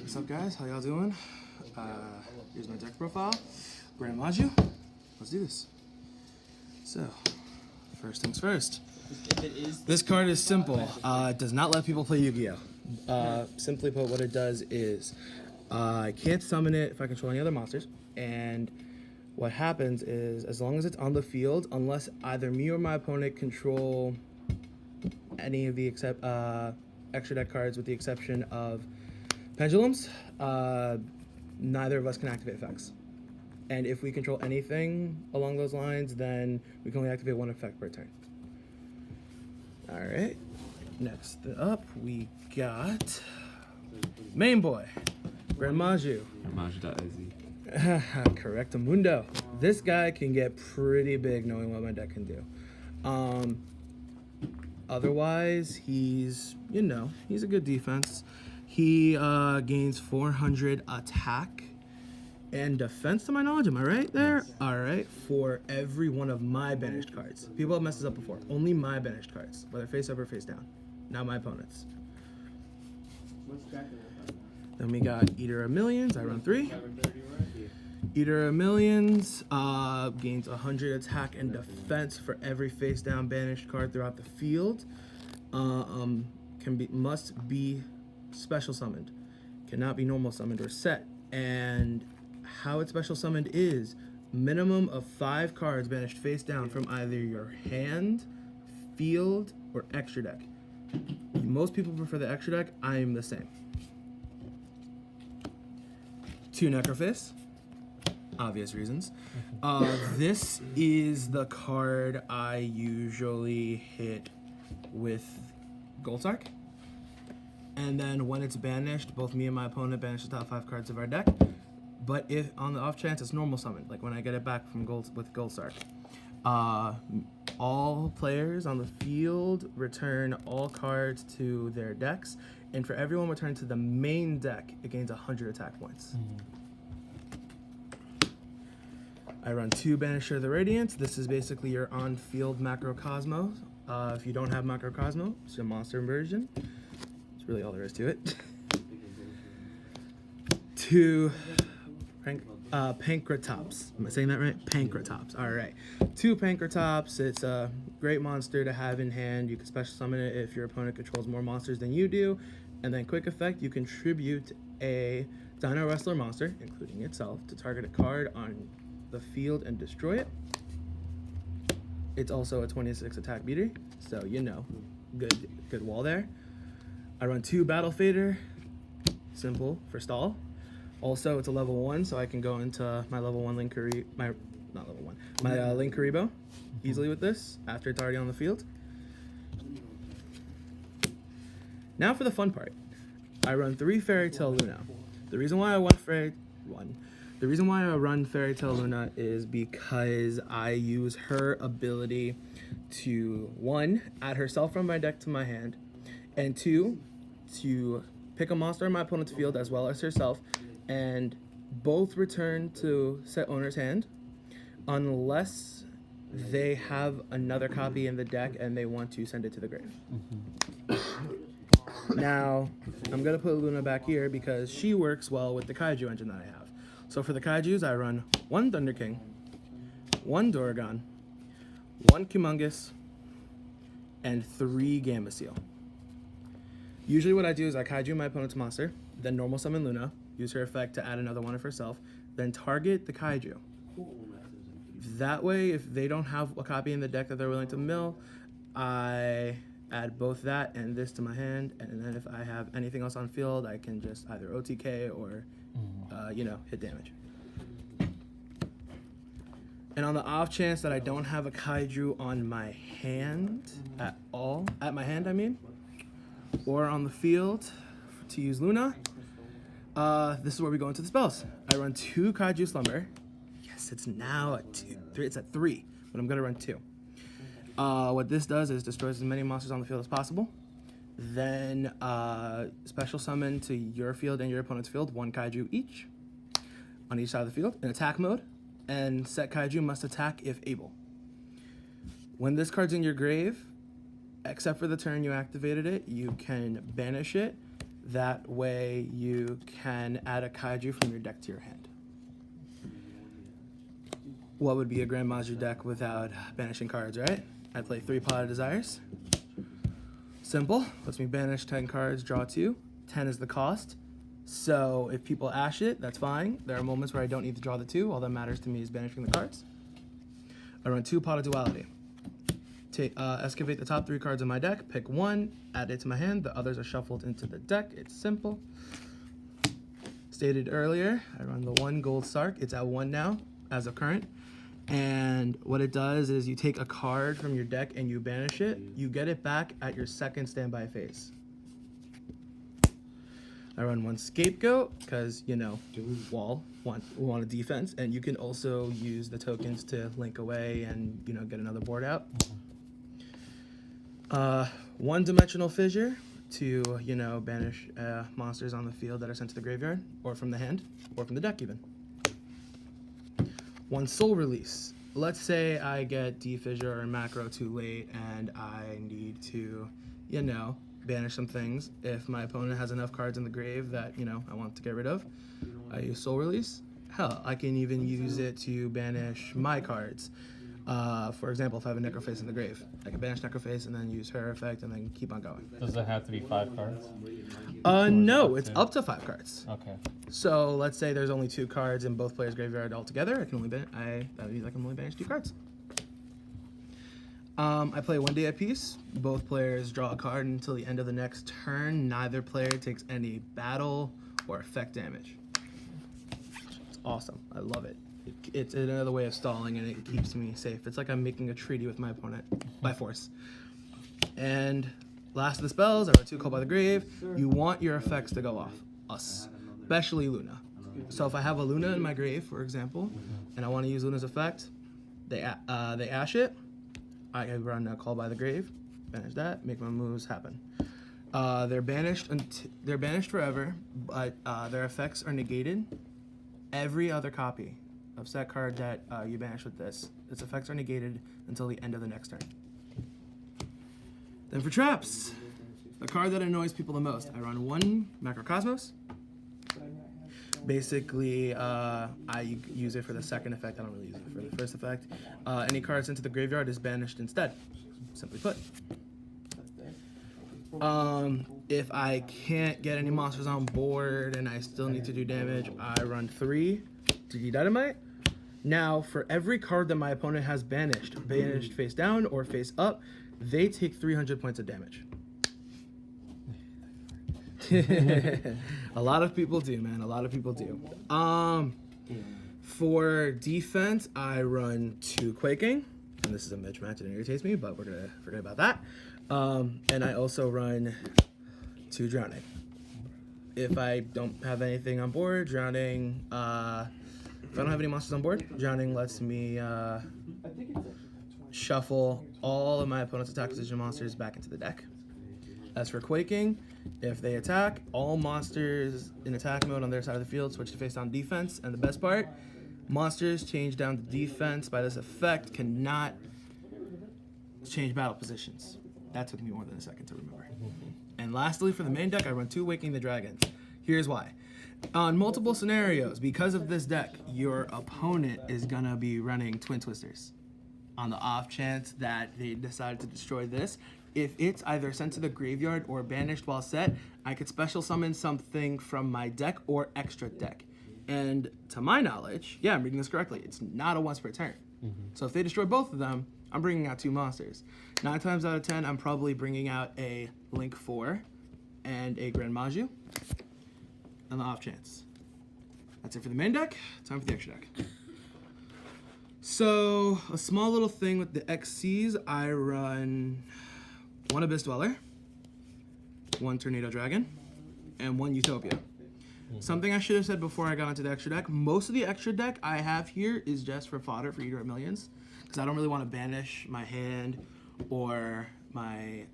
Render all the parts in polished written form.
What's up, guys? How y'all doing? Here's my deck profile. Gren Maju. Let's do this. So, first things first. This card is simple. It does not let people play Yu-Gi-Oh! Simply put, what it does is I can't summon it if I control any other monsters. And what happens is, as long as it's on the field, unless either me or my opponent control any of the extra deck cards with the exception of pendulums, neither of us can activate effects. And if we control anything along those lines, then we can only activate one effect per turn. Alright, next up we got main boy, Gren Maju. Maju.Izzy. Correctamundo. This guy can get pretty big knowing what my deck can do. Otherwise, he's a good defense. He gains 400 attack and defense, to my knowledge. Am I right there? Yes. All right. For every one of my banished cards. People have messed this up before. Only my banished cards, whether face up or face down. Not my opponents. Then we got Eater of Millions. I run 3. Eater of Millions gains 100 attack and defense for every face down banished card throughout the field. Must be special summoned. Cannot be normal summoned or set. And how it's special summoned is minimum of 5 cards banished face down from either your hand, field, or extra deck. Most people prefer the extra deck. I am the same. 2 Necrophist. Obvious reasons. This is the card I usually hit with Goldsark. And then when it's banished, both me and my opponent banish the top 5 cards of our deck. But if on the off chance it's normal summoned, like when I get it back from Goldsark, all players on the field return all cards to their decks, and for everyone returned to the main deck, it gains 100 attack points. I run 2 Banisher of the Radiance. This is basically your on-field Macrocosmo. If you don't have Macrocosmo, it's your monster version. That's really all there is to it. 2 Pankratops. Am I saying that right? Pankratops. All right. 2 Pankratops. It's a great monster to have in hand. You can special summon it if your opponent controls more monsters than you do. And then quick effect, you contribute a Dino Wrestler monster, including itself, to target a card on the field and destroy it. It's also a 26 attack beater, so good wall there. I run 2 Battle Fader, simple for stall. Also, it's a level 1, so I can go into my level 1 my Link Karibo easily with this after it's already on the field. Now for the fun part. I run 3 Fairy Tale Luna. The reason why I run Fairy Tale Luna is because I use her ability to, 1, add herself from my deck to my hand, and 2, to pick a monster in my opponent's field as well as herself, and both return to set owner's hand unless they have another copy in the deck and they want to send it to the grave. Now, I'm going to put Luna back here because she works well with the Kaiju engine that I have. So for the Kaijus, I run 1 Thunder King, 1 Doragon, 1 Humongous, and 3 Gamba Seal. Usually what I do is I Kaiju my opponent's monster, then normal summon Luna, use her effect to add another one of herself, then target the Kaiju. That way, if they don't have a copy in the deck that they're willing to mill, I add both that and this to my hand, and then if I have anything else on field, I can just either OTK or hit damage. And on the off chance that I don't have a Kaiju on my hand at all, or on the field to use Luna, this is where we go into the spells. I run 2 Kaiju Slumber. Yes, it's now at 2. It's at 3, but I'm gonna run 2. What this does is destroys as many monsters on the field as possible. Then special summon to your field and your opponent's field 1 Kaiju each on each side of the field in attack mode, and set Kaiju must attack if able. When this card's in your grave, except for the turn you activated it, you can banish it, That way you can add a kaiju from your deck to your hand. What would be a Gren Majus deck without banishing cards, right? I play 3 Pot of Desires. Simple. Lets me banish 10 cards, draw 2. 10 is the cost. So if people ash it, that's fine. There are moments where I don't need to draw the 2. All that matters to me is banishing the cards. I run 2 Pot of Duality. Excavate the top 3 cards in my deck, pick 1, add it to my hand. The others are shuffled into the deck. It's simple. Stated earlier, I run the 1 Gold Sark. It's at 1 now, as of current. And what it does is you take a card from your deck and you banish it. You get it back at your second standby phase. I run 1 Scapegoat because, you know, wall, want a defense. And you can also use the tokens to link away and, you know, get another board out. 1 Dimensional Fissure to, you know, banish monsters on the field that are sent to the graveyard, or from the hand, or from the deck even. 1 Soul Release. Let's say I get D-Fissure or Macro too late and I need to, you know, banish some things. If my opponent has enough cards in the grave that, you know, I want to get rid of, I use Soul Release. Hell, I can even use it to banish my cards. For example, if I have a Necroface in the grave, I can banish Necroface and then use her effect and then keep on going. Does it have to be 5 cards? No, it's up to 5 cards. Okay. So let's say there's only 2 cards in both players' graveyard altogether. I can only banish 2 cards. I play 1 Day at Peace. Both players draw a card until the end of the next turn. Neither player takes any battle or effect damage. It's awesome. I love it. It's another way of stalling, and it keeps me safe. It's like I'm making a treaty with my opponent by force. And last of the spells, I wrote 2 Call by the Grave. You want your effects to go off, especially Luna. So if I have a Luna in my grave, for example, and I want to use Luna's effect, they ash it. I run a Call by the Grave, banish that, make my moves happen. They're banished forever, but their effects are negated. Every other copy of set card that you banish with this, its effects are negated until the end of the next turn. Then for traps, the card that annoys people the most, I run 1 Macrocosmos. Basically, I use it for the second effect. I don't really use it for the first effect. Any card sent to the graveyard is banished instead, simply put. If I can't get any monsters on board and I still need to do damage, I run 3 Digi Dynamite. Now, for every card that my opponent has banished face down or face up, they take 300 points of damage. A lot of people do, man. A lot of people do. For defense, I run 2 Quaking. And this is a mismatch and it irritates me, but we're going to forget about that. And I also run 2 Drowning. If I don't have anything on board, Drowning... if I don't have any monsters on board, Drowning lets me shuffle all of my opponent's attack position monsters back into the deck. As for Quaking, if they attack, all monsters in attack mode on their side of the field switch to face down defense. And the best part, monsters change down to defense by this effect cannot change battle positions. That took me more than a second to remember. And lastly, for the main deck, I run 2 Waking the Dragons. Here's why. On multiple scenarios, because of this deck, your opponent is gonna be running Twin Twisters. On the off chance that they decide to destroy this, if it's either sent to the graveyard or banished while set, I could special summon something from my deck or extra deck. And to my knowledge, yeah, I'm reading this correctly, it's not a once per turn. So if they destroy both of them, I'm bringing out 2 monsters. 9 times out of 10, I'm probably bringing out a Link 4 and a Gren Maju on the off chance. That's it for the main deck. Time for the extra deck. So, a small little thing with the XCs, I run 1 Abyss Dweller, 1 Tornado Dragon, and 1 Utopia. Something I should have said before I got into the extra deck, most of the extra deck I have here is just for fodder for Eater of Millions, because I don't really want to banish my hand or my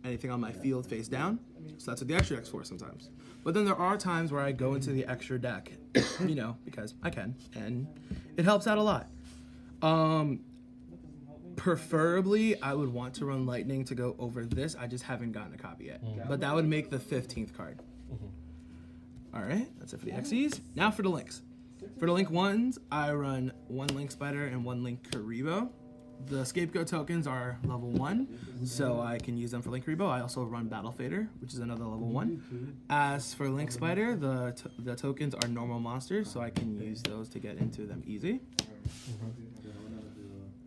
anything on my field face down. So that's what the extra deck's for sometimes. But then there are times where I go into the extra deck, you know, because I can, and it helps out a lot. Preferably, I would want to run Lightning to go over this. I just haven't gotten a copy yet. But that would make the 15th card. All right, that's it for the XEs. Now for the links. For the link 1s, I run 1 link spider and 1 link Karibo. The scapegoat tokens are level 1, so I can use them for link Karibo. I also run battle fader, which is another level 1. As for link spider, the tokens are normal monsters, so I can use those to get into them easy.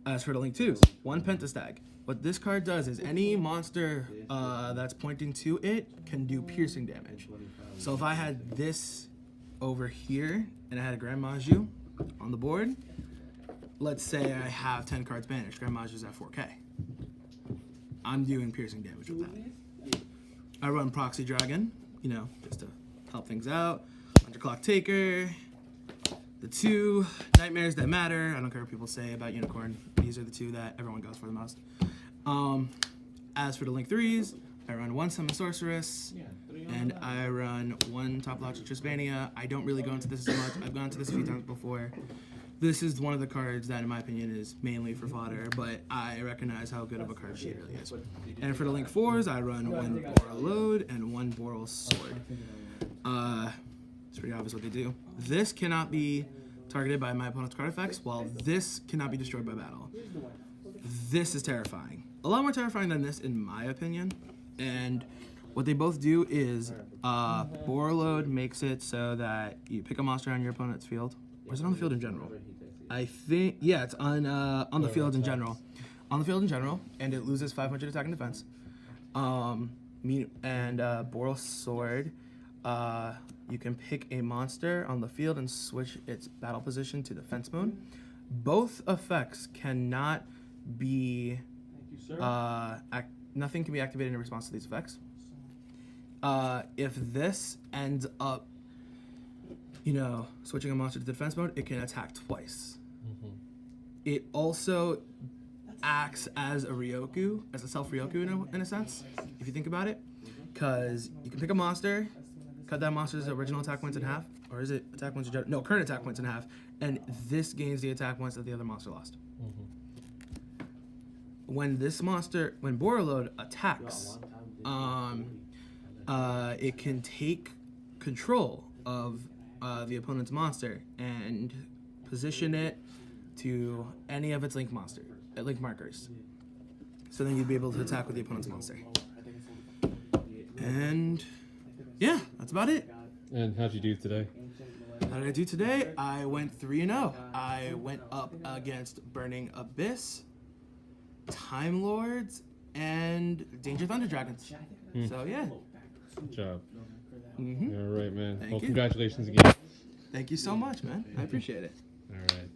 As for the link 2s, 1 pentastag. What this card does is any monster that's pointing to it can do piercing damage. So if I had this over here and I had a Gren Majus on the board, let's say I have 10 cards banished, Gren Majus at 4K. I'm doing piercing damage with that. I run Proxy Dragon, you know, just to help things out. Underclock Taker. The 2 Nightmares That Matter. I don't care what people say about Unicorn. These are the 2 that everyone goes for the most. As for the link 3s, I run 1 Summon Sorceress, and I run 1 Top Logic Trispania. I don't really go into this as much. I've gone into this a few times before. This is one of the cards that, in my opinion, is mainly for fodder, but I recognize how good of a card she really is. And for the link 4s, I run 1 Boral Load and 1 Boral Sword. It's pretty obvious what they do. This cannot be targeted by my opponent's card effects, while this cannot be destroyed by battle. This is terrifying. A lot more terrifying than this, in my opinion. And what they both do is, Boral Load makes it so that you pick a monster on your opponent's field. Or is it on the field in general? I think, yeah, it's on the field in general. On the field in general, and it loses 500 attack and defense. Boral Sword, you can pick a monster on the field and switch its battle position to defense mode. Both effects cannot be, nothing can be activated in response to these effects. If this ends up, you know, switching a monster to defense mode, it can attack twice. It also acts as a Ryoku, as a self-Ryoku in a sense, if you think about it. Because you can pick a monster, cut that monster's original attack points in half, or is it attack points in general? No, current attack points in half, and this gains the attack points that the other monster lost. When Boral Load attacks, it can take control of the opponent's monster and position it to any of its link markers. So then you'd be able to attack with the opponent's monster. And yeah, that's about it. And how'd you do today? How did I do today? I went 3-0. I went up against Burning Abyss, Time Lords, and Danger Thunder Dragons. So yeah. Good job. All right, man. Thank well, you. Congratulations again. Thank you so much, man. I appreciate it. All right.